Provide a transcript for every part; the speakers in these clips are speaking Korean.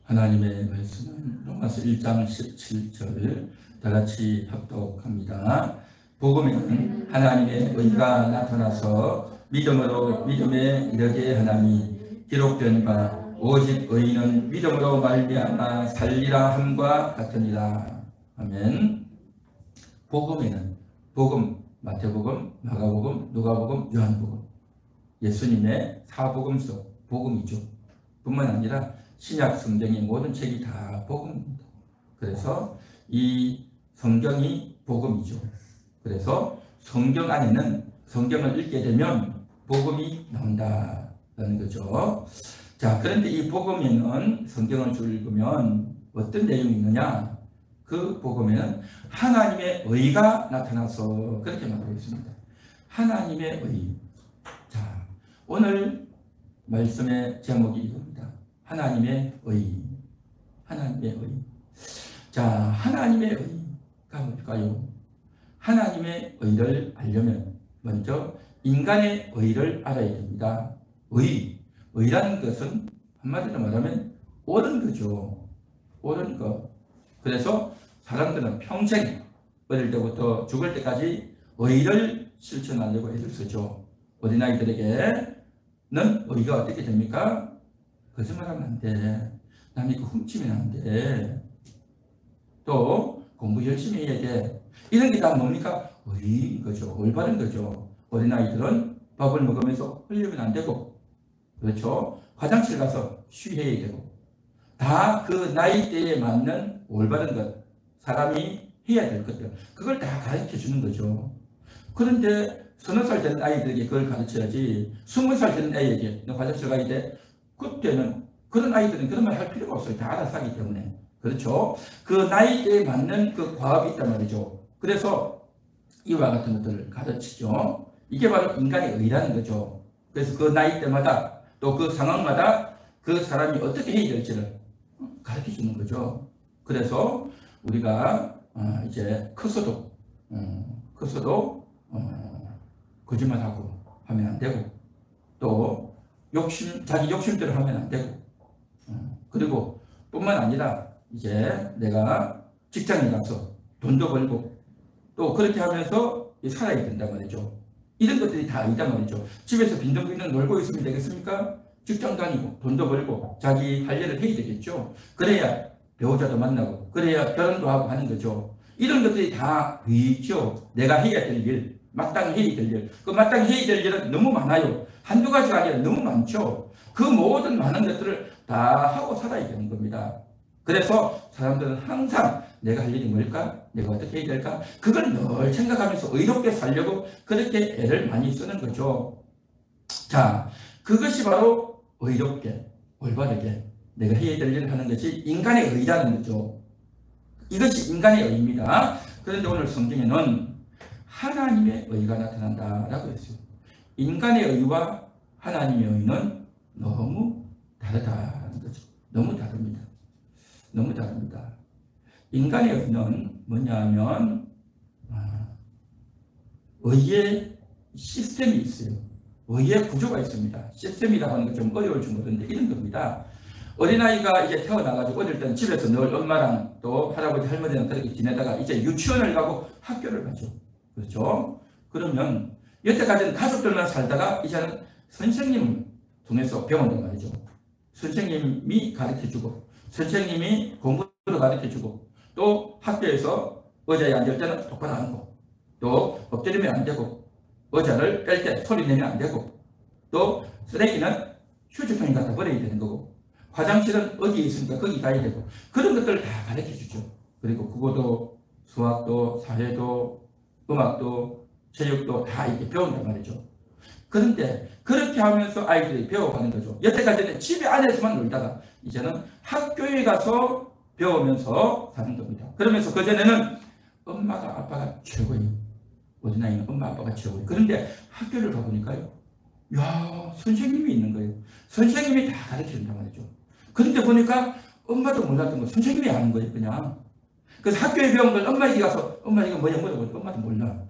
하나님의 말씀은 로마서 1장 17절 다 같이 합독합니다. 복음에는 하나님의 의가 나타나서 믿음으로 믿음에 이르게 하나니 기록된 바 오직 의인은 믿음으로 말미암아 살리라 함과 같으니라. 아멘. 복음에는 복음, 마태복음, 마가복음, 누가복음, 요한복음, 예수님의 사복음서 복음이죠. 뿐만 아니라 신약 성경의 모든 책이 다 복음입니다. 그래서 이 성경이 복음이죠. 그래서 성경 안에는 성경을 읽게 되면 복음이 나온다는 거죠. 자, 그런데 이 복음에는 성경을 쭉 읽으면 어떤 내용이 있느냐? 그 복음에는 하나님의 의가 나타나서 그렇게 말하고 있습니다. 하나님의 의. 자, 오늘 말씀의 제목이 이겁니다. 하나님의 의. 하나님의 의. 자, 하나님의 의가 뭘까요? 하나님의 의를 알려면 먼저 인간의 의를 알아야 됩니다. 의라는 것은 한마디로 말하면 옳은 거죠. 옳은 것. 그래서 사람들은 평생 어릴 때부터 죽을 때까지 의를 실천하려고 애를 쓰죠. 어린아이들에게는 의가 어떻게 됩니까? 거짓말하면 안 돼. 남이 거 훔치면 안 돼. 또 공부 열심히 해야 돼. 이런 게 다 뭡니까? 의인 거죠. 올바른 거죠. 어린아이들은 밥을 먹으면서 흘리면 안 되고, 그렇죠? 화장실 가서 쉬어야 되고, 다 그 나이대에 맞는 올바른 것, 사람이 해야 될 것들, 그걸 다 가르쳐 주는 거죠. 그런데 서너 살 되는 아이들에게 그걸 가르쳐야지, 20살 되는 아이에게 너 화장실 가야 돼. 그때는 그런 아이들은 그런 말 할 필요가 없어요. 다 알아서 하기 때문에. 그렇죠? 그 나이대에 맞는 그 과업이 있단 말이죠. 그래서 이와 같은 것들을 가르치죠. 이게 바로 인간의 의라는 거죠. 그래서 그 나이대마다 또 그 상황마다 그 사람이 어떻게 해야 될지를 가르쳐 주는 거죠. 그래서 우리가 이제 커서도 거짓말하고 하면 안 되고, 또 자기 욕심대로 하면 안 되고, 그리고 뿐만 아니라 이제 내가 직장에 가서 돈도 벌고 또 그렇게 하면서 살아야 된단 말이죠. 이런 것들이 다 아니다 말이죠. 집에서 빈둥빈둥 놀고 있으면 되겠습니까? 직장 다니고 돈도 벌고 자기 할 일을 해야 되겠죠. 그래야 배우자도 만나고 그래야 결혼도 하고 하는 거죠. 이런 것들이 다 의죠. 내가 해야 될 일, 마땅히 해야 될 일. 그 마땅히 해야 될 일은 너무 많아요. 한두 가지가 아니라 너무 많죠. 그 모든 많은 것들을 다 하고 살아야 되는 겁니다. 그래서 사람들은 항상 내가 할 일이 뭘까? 내가 어떻게 해야 될까? 그걸 늘 생각하면서 의롭게 살려고 그렇게 애를 많이 쓰는 거죠. 자, 그것이 바로 의롭게, 올바르게 내가 해야 될 일을 하는 것이 인간의 의라는 거죠. 이것이 인간의 의입니다. 그런데 오늘 성경에는 하나님의 의가 나타난다라고 했어요. 인간의 의와 하나님의 의는 너무 다르다는 거죠. 너무 다릅니다. 너무 다릅니다. 인간의 의는 뭐냐 하면 의의 시스템이 있어요. 의의 구조가 있습니다. 시스템이라고 하는 건 좀 어려울 줄 모르는데 이런 겁니다. 어린아이가 이제 태어나가지고 어릴 때는 집에서 늘 엄마랑 또 할아버지 할머니랑 그렇게 지내다가 이제 유치원을 가고 학교를 가죠. 그렇죠? 그러면 여태까지는 가족들만 살다가 이제는 선생님을 통해서 배운단 말이죠. 선생님이 가르쳐주고 선생님이 공부도 가르쳐주고 또 학교에서 의자에 앉을 때는 똑바로 앉고 또 엎드리면 안 되고 의자를 뺄 때 소리 내면 안 되고 또 쓰레기는 휴지통에 갖다 버려야 되는 거고 화장실은 어디에 있으니까 거기 가야 되고 그런 것들을 다 가르쳐 주죠. 그리고 국어도 수학도 사회도 음악도 체육도 다 이렇게 배운단 말이죠. 그런데 그렇게 하면서 아이들이 배워가는 거죠. 여태까지는 집에 안에서만 놀다가 이제는 학교에 가서 배우면서 사는 겁니다. 그러면서 그전에는 엄마가 아빠가 최고예요. 어린아이는 엄마 아빠가 최고예요. 그런데 학교를 가보니까요. 야, 선생님이 있는 거예요. 선생님이 다 가르쳐준단 말이죠. 그런데 보니까 엄마도 몰랐던 거 선생님이 아는 거예요. 그냥. 그래서 학교에 배운 걸 엄마에게 가서 엄마 이거 뭐냐 물어보니까 엄마도 몰라.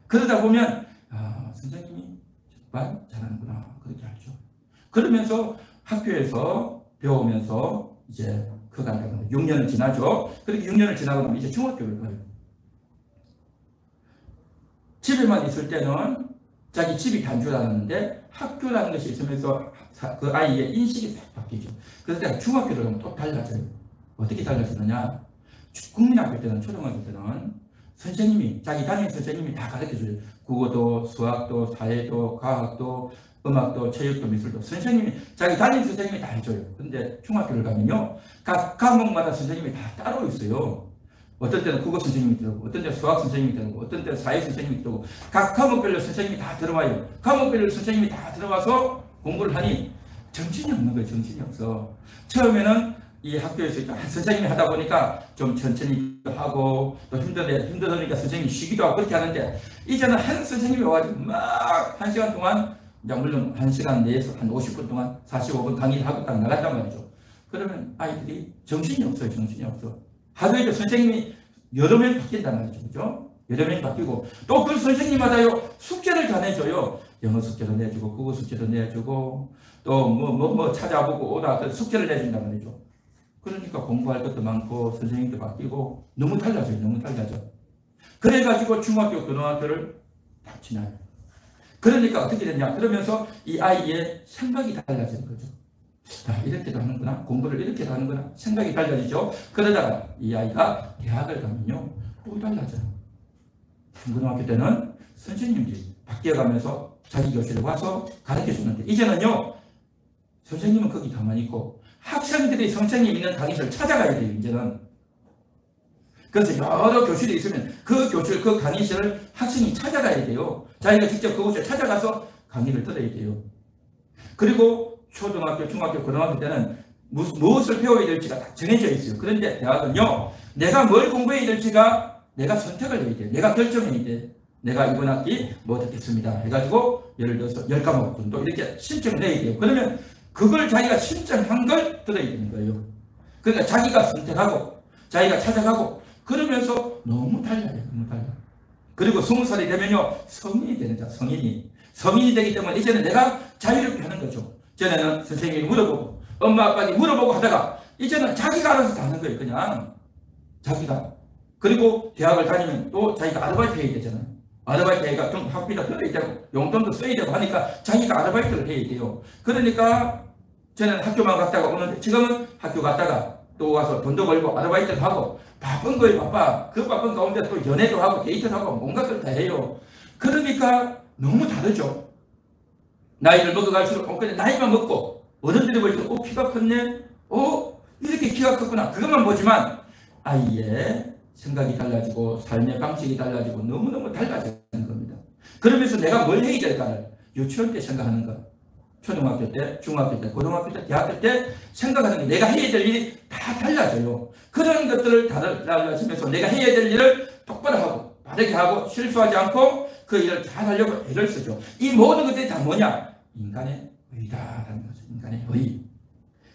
그러다 보면 선생님이 정말 잘하는구나 그렇게 알죠. 그러면서 학교에서 배우면서 이제 커간다는 거예요. 6년을 지나죠. 그렇게 6년을 지나고 나면 이제 중학교를 가요. 집에만 있을 때는 자기 집이 단주라는데 학교라는 것이 있으면서 그 아이의 인식이 싹 바뀌죠. 그래서 내가 중학교를 가면 또 달라져요. 어떻게 달라지느냐? 국민학교 때는, 초등학교 때는 선생님이, 자기 담임 선생님이 다 가르쳐줘요. 국어도, 수학도, 사회도, 과학도, 음악도, 체육도, 미술도 선생님이, 자기 담임 선생님이 다 해줘요. 근데 중학교를 가면요, 각 과목마다 선생님이 다 따로 있어요. 어떤 때는 국어 선생님이 들어오고, 어떤 때는 수학 선생님이 들어오고, 어떤 때는 사회 선생님이 들어오고, 각 과목별로 선생님이 다 들어와요. 과목별로 선생님이 다 들어와서 공부를 하니 정신이 없는 거예요. 정신이 없어. 처음에는 이 학교에서 한 선생님이 하다 보니까 좀 천천히 하고, 또 힘들으니까 선생님이 쉬기도 하고 그렇게 하는데, 이제는 한 선생님이 와가지고 막 1시간 동안, 물론 1시간 내에서 한 50분 동안 45분 강의를 하고 딱 나갔단 말이죠. 그러면 아이들이 정신이 없어요. 정신이 없어. 하루에도 선생님이 여러 명 바뀐단 말이죠. 그죠? 여러 명 바뀌고, 또 그 선생님마다요, 숙제를 다 내줘요. 영어 숙제도 내주고, 국어 숙제도 내주고, 또 찾아보고 오다 숙제를 내준단 말이죠. 그러니까 공부할 것도 많고, 선생님도 바뀌고, 너무 달라져요. 너무 달라져. 그래가지고 중학교, 고등학교를 다 지나요. 그러니까 어떻게 됐냐? 그러면서 이 아이의 생각이 달라지는 거죠. 이렇게도 하는구나. 공부를 이렇게도 하는구나. 생각이 달라지죠. 그러다가 이 아이가 대학을 가면요, 또 달라져요. 중고등학교 때는 선생님들이 바뀌어가면서 자기 교실에 와서 가르쳐 주는데, 이제는요, 선생님은 거기 가만히 있고 학생들이 선생님 있는 강의실을 찾아가야 돼요. 이제는. 그래서 여러 교실이 있으면 그 교실, 그 강의실을 학생이 찾아가야 돼요. 자기가 직접 그곳에 찾아가서 강의를 들어야 돼요. 그리고 초등학교, 중학교, 고등학교 때는 무엇을 배워야 될지가 다 정해져 있어요. 그런데 대학은요, 내가 뭘 공부해야 될지가 내가 선택을 해야 돼요. 내가 결정해야 돼. 내가 이번 학기 뭐 듣겠습니다 해가지고 예를 들어서 10과목 정도 이렇게 신청을 해야 돼요. 그러면 그걸 자기가 신청한 걸 들어야 되는 거예요. 그러니까 자기가 선택하고 자기가 찾아가고 그러면서 너무 달라요. 너무 달라. 그리고 20살이 되면요, 성인이 되는 자, 성인이 되기 때문에 이제는 내가 자유롭게 하는 거죠. 전에는 선생님이 물어보고 엄마 아빠니 물어보고 하다가 이제는 자기가 알아서 다 하는 거예요. 그냥 자기가. 그리고 대학을 다니면 또 자기가 아르바이트 해야 되잖아요. 아르바이트 해가 좀 학비도 들어야 되고 용돈도 써야 되고 하니까 자기가 아르바이트를 해야 돼요. 그러니까 저는 학교만 갔다가 오는데, 지금은 학교 갔다가 또 와서 돈도 벌고 아르바이트를 하고 바쁜 거예요. 바빠. 그 바쁜 가운데 또 연애도 하고 데이트도 하고 뭔가 걸 다 해요. 그러니까 너무 다르죠. 나이를 먹어갈수록 근데 나이만 먹고 어른들이 볼 때 키가 컸네, 이렇게 키가 컸구나, 그것만 보지만 아이의 생각이 달라지고 삶의 방식이 달라지고 너무너무 달라지는 겁니다. 그러면서 내가 뭘 해야 될까를 유치원 때 생각하는 것, 초등학교 때, 중학교 때, 고등학교 때, 대학교 때 생각하는 게 내가 해야 될 일이 다 달라져요. 그런 것들을 달라지면서 내가 해야 될 일을 똑바로 하고 바르게 하고 실수하지 않고 그 일을 잘 하려고 애를 쓰죠. 이 모든 것들이 다 뭐냐? 인간의 의다라는 거죠. 인간의 의.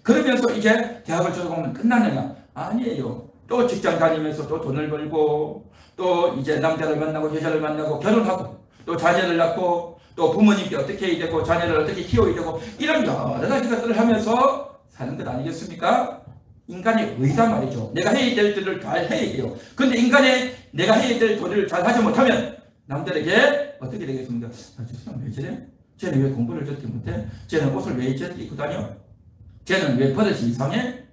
그러면서 이제 대학을 졸업하면 끝나느냐? 아니에요. 또 직장 다니면서 또 돈을 벌고 또 이제 남자를 만나고 여자를 만나고 결혼하고 또 자녀를 낳고 또 부모님께 어떻게 해야 되고 자녀를 어떻게 키워야 되고 이런 여러 가지 것들을 하면서 사는 것 아니겠습니까? 인간의 의다 말이죠. 내가 해야 될 일을 잘 해야 돼요. 그런데 인간의 내가 해야 될 도리를 잘 하지 못하면 남들에게 어떻게 되겠습니까? 저 사람 왜 저래? 쟤는 왜 공부를 저렇게 못해? 쟤는 옷을 왜 저렇게 입고 다녀? 쟤는 왜 버릇이 이상해?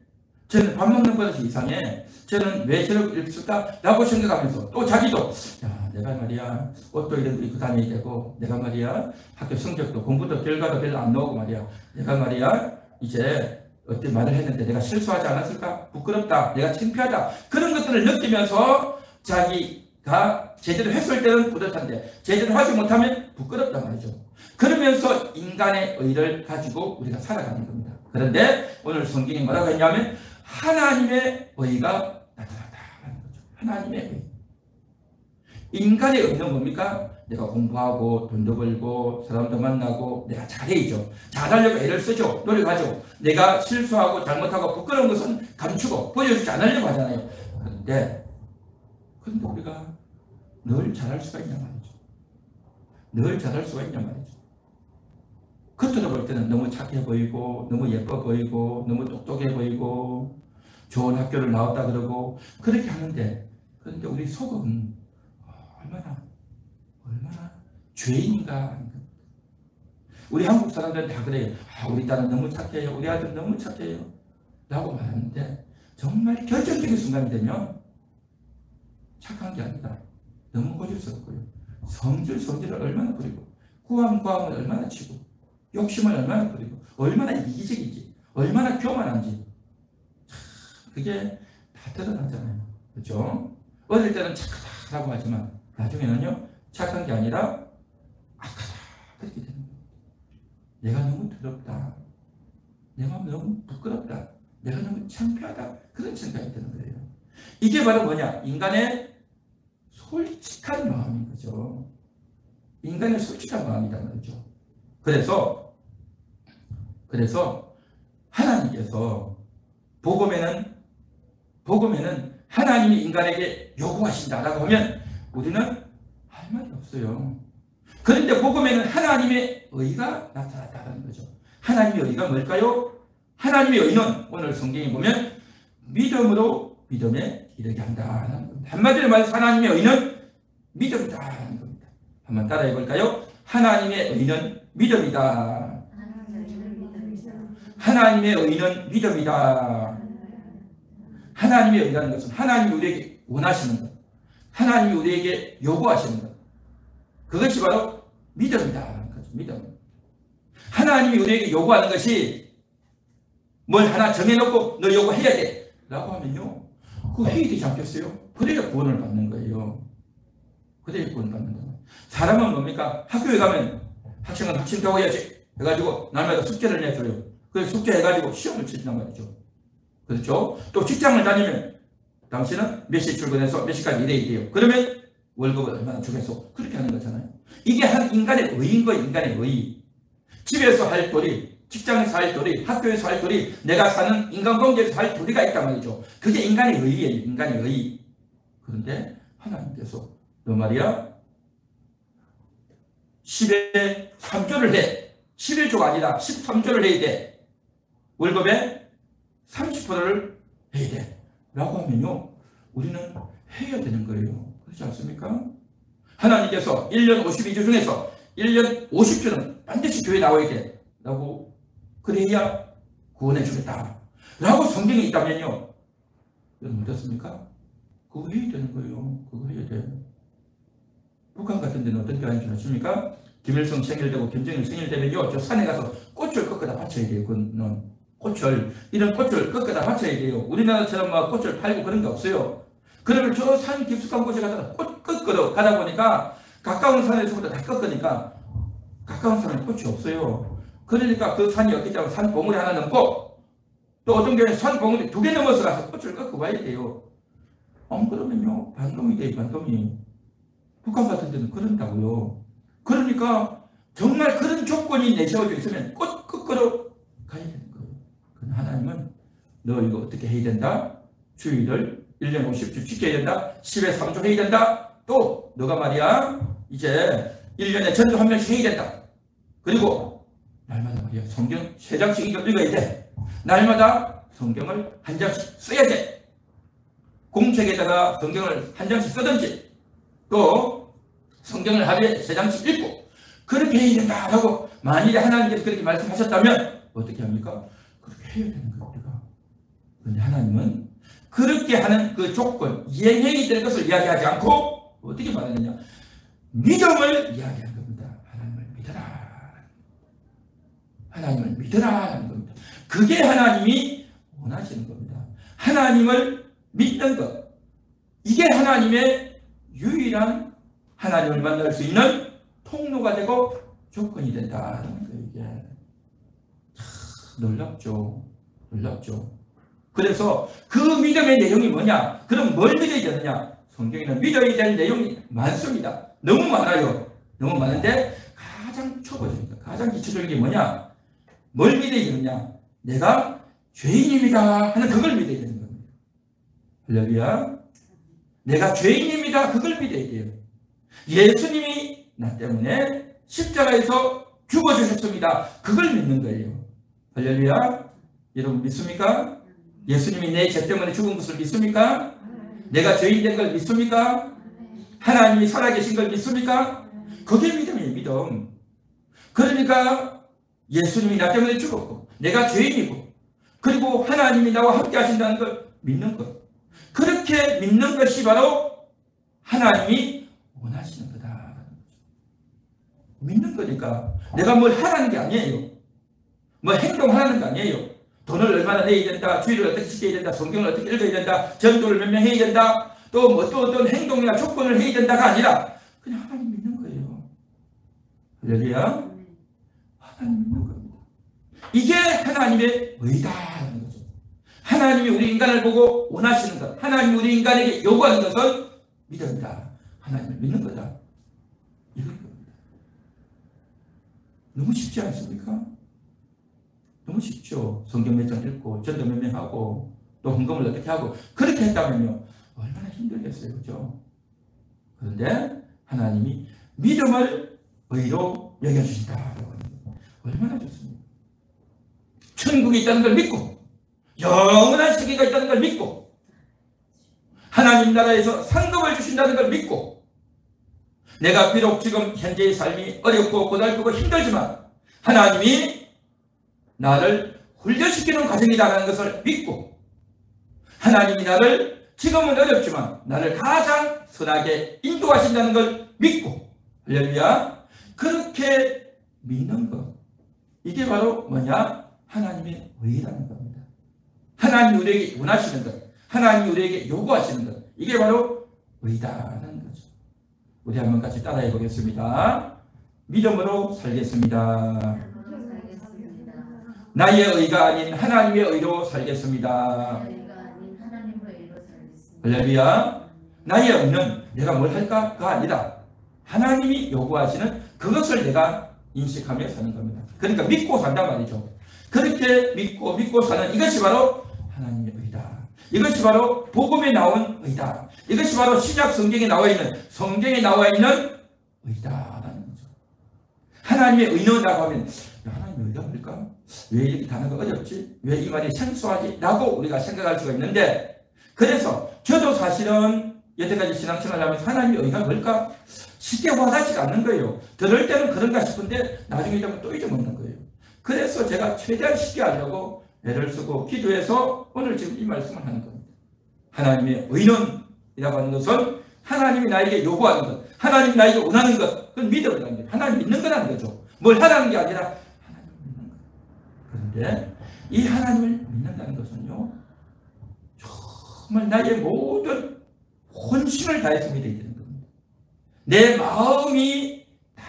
쟤는 밥 먹는 버릇이 이상해? 쟤는 왜 저렇게 입을까? 라고 생각하면서 또 자기도 내가 말이야 옷도 이런 거 입고 다녀야 되고, 내가 말이야 학교 성적도 공부도 결과도 별로 안 나오고 말이야, 내가 말이야 이제 어떤 말을 했는데 내가 실수하지 않았을까? 부끄럽다, 내가 창피하다, 그런 것들을 느끼면서 자기가 제대로 했을 때는 뿌듯한데 제대로 하지 못하면 부끄럽단 말이죠. 그러면서 인간의 의를 가지고 우리가 살아가는 겁니다. 그런데 오늘 성경이 뭐라고 했냐면 하나님의 의가 나타났다는 거죠. 하나님의 의. 인간의 의는 뭡니까? 내가 공부하고 돈도 벌고 사람도 만나고 내가 잘해야죠. 잘하려고 애를 쓰죠. 노력하죠. 내가 실수하고 잘못하고 부끄러운 것은 감추고 보여주지 않으려고 하잖아요. 그런데 우리가 늘 잘할 수가 있냐 말이죠. 늘 잘할 수가 있냐 말이죠. 겉으로 볼 때는 너무 착해 보이고 너무 예뻐 보이고 너무 똑똑해 보이고 좋은 학교를 나왔다 그러고 그렇게 하는데, 그런데 우리 속은 얼마나 죄인인가. 우리 한국 사람들은 다 그래요. 우리 딸은 너무 착해요, 우리 아들은 너무 착해요 라고 말하는데, 정말 결정적인 순간이 되면 착한 게 아니라 너무 고집스럽고요, 성질을 얼마나 부리고 구함을 얼마나 치고 욕심을 얼마나 부리고 얼마나 이기적인지 얼마나 교만한지, 그게 다 드러나잖아요. 그렇죠? 어릴 때는 착하다고 하지만 나중에는요, 착한 게 아니라 악하다 그렇게 되는 거예요. 내가 너무 더럽다, 내가 너무 부끄럽다, 내가 너무 창피하다, 그런 생각이 드는 거예요. 이게 바로 뭐냐? 인간의 솔직한 마음인 거죠. 인간의 솔직한 마음이란 말이죠. 그래서 하나님께서 복음에는 하나님이 인간에게 요구하신다라고 하면 우리는 할 말이 없어요. 그런데 복음에는 하나님의 의가 나타났다는 거죠. 하나님의 의가 뭘까요? 하나님의 의는 오늘 성경에 보면 믿음으로 믿음에 이르게 한다는 겁니다. 한마디로 말해서 하나님의 의는 믿음이다라는 겁니다. 한번 따라해 볼까요? 하나님의 의는 믿음이다. 하나님의 의는 믿음이다. 하나님의 의라는 것은 하나님이 우리에게 원하시는 것, 하나님이 우리에게 요구하시는 것, 그것이 바로 믿음이다라는 거죠. 믿음. 하나님이 우리에게 요구하는 것이 뭘 하나 정해놓고 너 요구해야 돼 라고 하면요, 그거 해야 되지 않겠어요? 그래야 구원을 받는 거예요. 그래야 구원을 받는 거예요. 사람은 뭡니까? 학교에 가면 학생은 학생 배워야지 해가지고 날마다 숙제를 내줘요. 그래서 숙제 해가지고 시험을 치는단 말이죠. 그렇죠? 또 직장을 다니면 당신은 몇 시에 출근해서 몇 시까지 일해야 돼요. 그러면 월급을 얼마나 주겠소? 그렇게 하는 거잖아요. 이게 한 인간의 의인 거예요. 인간의 의. 집에서 할 도리, 직장에서 할 도리, 학교에서 할 도리, 내가 사는 인간관계에서 할 도리가 있단 말이죠. 그게 인간의 의예요. 인간의 의. 그런데 하나님께서 너 말이야 10에 3조를 해. 11조가 아니라 13조를 해야 돼. 월급의 30%를 해야 돼 라고 하면요, 우리는 해야 되는 거예요. 그렇지 않습니까? 하나님께서 1년 52주 중에서 1년 50주는 반드시 교회에 나와야 돼 라고, 그래야 구원해 주겠다 라고 성경에 있다면요, 여러분 어떻습니까? 그거 해야 되는 거예요. 그거 해야 돼. 북한 같은 데는 어떤 게 하는지 아십니까? 김일성 생일되고 김정일 생일되면요, 저 산에 가서 꽃을 꺾어다 바쳐야 돼요. 그는 꽃을, 이런 꽃을 꺾어다 바쳐야 돼요. 우리나라처럼 막 꽃을 팔고 그런 게 없어요. 그러면 저 산 깊숙한 곳에 가서 꽃 꺾으러 가다 보니까 가까운 산에서부터 다 꺾으니까 가까운 산에 꽃이 없어요. 그러니까 그 산이 어떻게 하면 산 봉우리 하나 넘고 또 어떤 경우에 산 봉우리 2개 넘어서 가서 꽃을 꺾어 와야 돼요. 그러면요, 반동이 돼요. 반동이. 북한 같은 데는 그런다고요. 그러니까 정말 그런 조건이 내세워져 있으면 꽃 꺾으러 가야 되는 거예요. 그럼 하나님은 너 이거 어떻게 해야 된다? 주일을 1년 50주 지켜야 된다. 10에 3조 해야 된다. 또 너가 말이야 이제 1년에 전도 한 명씩 해야 된다. 그리고 날마다 말이야 성경 3장씩 읽어야 돼. 날마다 성경을 한 장씩 써야 돼. 공책에다가 성경을 한 장씩 쓰든지 또 성경을 하루에 3장씩 읽고 그렇게 해야 된다라고 만일에 하나님께서 그렇게 말씀하셨다면 어떻게 합니까? 그렇게 해야 되는 겁니다. 그런데 하나님은 그렇게 하는 그 조건, 이행해야 될 것을 이야기하지 않고 어떻게 말하느냐? 믿음을 이야기하는 겁니다. 하나님을 믿어라. 하나님을 믿어라는 겁니다. 그게 하나님이 원하시는 겁니다. 하나님을 믿는 것. 이게 하나님의 유일한 하나님을 만날 수 있는 통로가 되고 조건이 된다는 거예요. 이게 참 놀랍죠. 놀랍죠. 그래서 그 믿음의 내용이 뭐냐? 그럼 뭘 믿어야 되느냐? 성경에는 믿어야 될 내용이 많습니다. 너무 많아요. 너무 많은데 가장 초보적인, 가장 기초적인 게 뭐냐? 뭘 믿어야 되느냐? 내가 죄인입니다 하는 그걸 믿어야 되는 겁니다. 할렐루야. 내가 죄인입니다. 그걸 믿어야 돼요. 예수님이 나 때문에 십자가에서 죽어주셨습니다. 그걸 믿는 거예요. 할렐루야. 여러분 믿습니까? 예수님이 내 죄 때문에 죽은 것을 믿습니까? 내가 죄인 된 걸 믿습니까? 하나님이 살아계신 걸 믿습니까? 그게 믿음이에요. 믿음. 그러니까 예수님이 나 때문에 죽었고 내가 죄인이고 그리고 하나님이 나와 함께 하신다는 걸 믿는 것. 그렇게 믿는 것이 바로 하나님이 원하시는 거다. 믿는 거니까 내가 뭘 하라는 게 아니에요. 뭐 행동하라는 게 아니에요. 돈을 얼마나 내야 된다, 주의를 어떻게 지켜야 된다, 성경을 어떻게 읽어야 된다, 전도를 몇 명 해야 된다, 또 뭐 또 어떤 행동이나 조건을 해야 된다가 아니라 그냥 하나님 믿는 거예요. 할렐루야. 하나님 믿는 겁니다. 이게 하나님의 의다라는 거죠. 하나님이 우리 인간을 보고 원하시는 것, 하나님이 우리 인간에게 요구하는 것은 믿음이다. 하나님을 믿는 거다. 이런 겁니다. 너무 쉽지 않습니까? 너무 쉽죠. 성경 몇 장 읽고 전도 몇 명 하고 또 헌금을 어떻게 하고 그렇게 했다면요 얼마나 힘들겠어요. 그죠? 그런데 하나님이 믿음을 의로 여겨주신다. 얼마나 좋습니까? 천국이 있다는 걸 믿고 영원한 세계가 있다는 걸 믿고 하나님 나라에서 상급을 주신다는 걸 믿고 내가 비록 지금 현재의 삶이 어렵고 고달프고 힘들지만 하나님이 나를 훈련시키는 과정이라는 것을 믿고 하나님이 나를 지금은 어렵지만 나를 가장 선하게 인도하신다는 걸 믿고 할렐루야. 그렇게 믿는 것 이게 바로 뭐냐? 하나님의 의라는 겁니다. 하나님이 우리에게 원하시는 것 하나님이 우리에게 요구하시는 것 이게 바로 의다라는 거죠. 우리 한번 같이 따라해 보겠습니다. 믿음으로 살겠습니다. 나의 의가 아닌 하나님의 의로 살겠습니다. 할렐루야. 나의 의는 내가 뭘 할까가 아니라 하나님이 요구하시는 그것을 내가 인식하며 사는 겁니다. 그러니까 믿고 산단 말이죠. 그렇게 믿고 사는 이것이 바로 하나님의 의다. 이것이 바로 복음에 나온 의다. 이것이 바로 신약 성경에 나와 있는 의다라는 거죠. 하나님의 의는이라고 하면 하나님의 의가 뭘까? 왜 이렇게 단어가 어렵지? 왜 이 말이 생소하지? 라고 우리가 생각할 수가 있는데 그래서 저도 사실은 여태까지 신앙생활을 하면서 하나님의 의가 뭘까? 쉽게 와닿지가 않는 거예요. 들을 때는 그런가 싶은데 나중에 되면 또 잊어먹는 거예요. 그래서 제가 최대한 쉽게 하려고 애를 쓰고 기도해서 오늘 지금 이 말씀을 하는 겁니다. 하나님의 의는이라고 하는 것은 하나님이 나에게 요구하는 것, 하나님이 나에게 원하는 것, 그건 믿음이라는 거예요. 하나님 믿는 거라는 거죠. 뭘 하라는 게 아니라 하나님을 믿는 거예요. 그런데 이 하나님을 믿는다는 것은요 정말 나의 모든 혼신을 다해서 믿어야 되는 겁니다. 내 마음이 다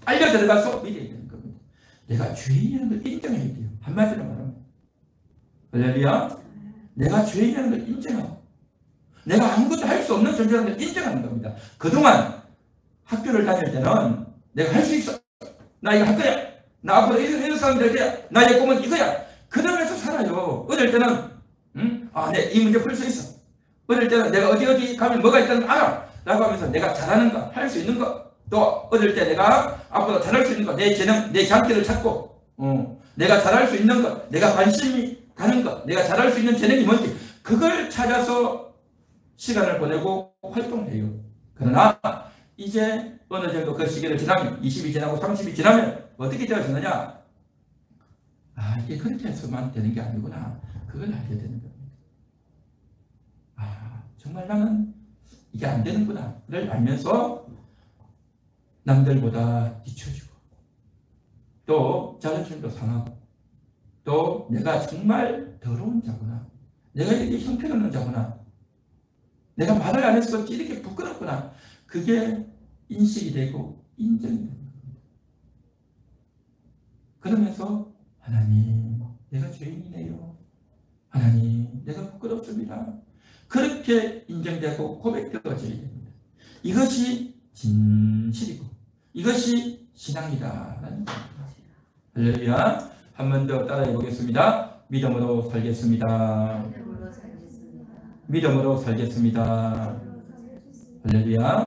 빨려 들어가서 믿어야 되는 겁니다. 내가 죄인이라는 걸 인정해야 돼요. 한마디로 말하면 할렐루야. 내가 죄인이라는 걸 인정하고 내가 아무것도 할 수 없는 존재라는 걸 인정하는 겁니다. 그동안 학교를 다닐 때는 내가 할 수 있어. 나 이거 할 거야. 나 앞으로 이런 사람 될 거야. 나의 꿈은 이거야. 그러면서 살아요. 어릴 때는 내 이 문제 풀 수 있어. 어릴 때는 내가 어디 가면 뭐가 있다는 걸 알아. 라고 하면서 내가 잘하는 거, 할 수 있는 거. 또 어릴 때 내가 앞으로 잘할 수 있는 거, 내 재능, 내 장기를 찾고 내가 잘할 수 있는 거, 내가 관심이 가는 것, 내가 잘할 수 있는 재능이 뭔지 그걸 찾아서 시간을 보내고 활동해요. 그러나 이제 어느 정도 그 시기를 지나면 20이 지나고 30이 지나면 어떻게 되어지느냐? 이게 그렇게 해서만 되는 게 아니구나. 그걸 알게 되는 겁니다. 정말 나는 이게 안 되는구나. 를 알면서 남들보다 뒤처지고 또 자존심도 상하고 또 내가 정말 더러운 자구나. 내가 이렇게 형편없는 자구나. 내가 말을 안 해서 이렇게 부끄럽구나. 그게 인식이 되고 인정이 되는 겁니다. 그러면서 하나님 내가 죄인이네요. 하나님 내가 부끄럽습니다. 그렇게 인정되고 고백되어져야 됩니다. 이것이 진실이고 이것이 신앙이다라는 겁니다. 할렐루야. 한 번 더 따라해 보겠습니다. 믿음으로 살겠습니다. 믿음으로 살겠습니다. 할렐루야.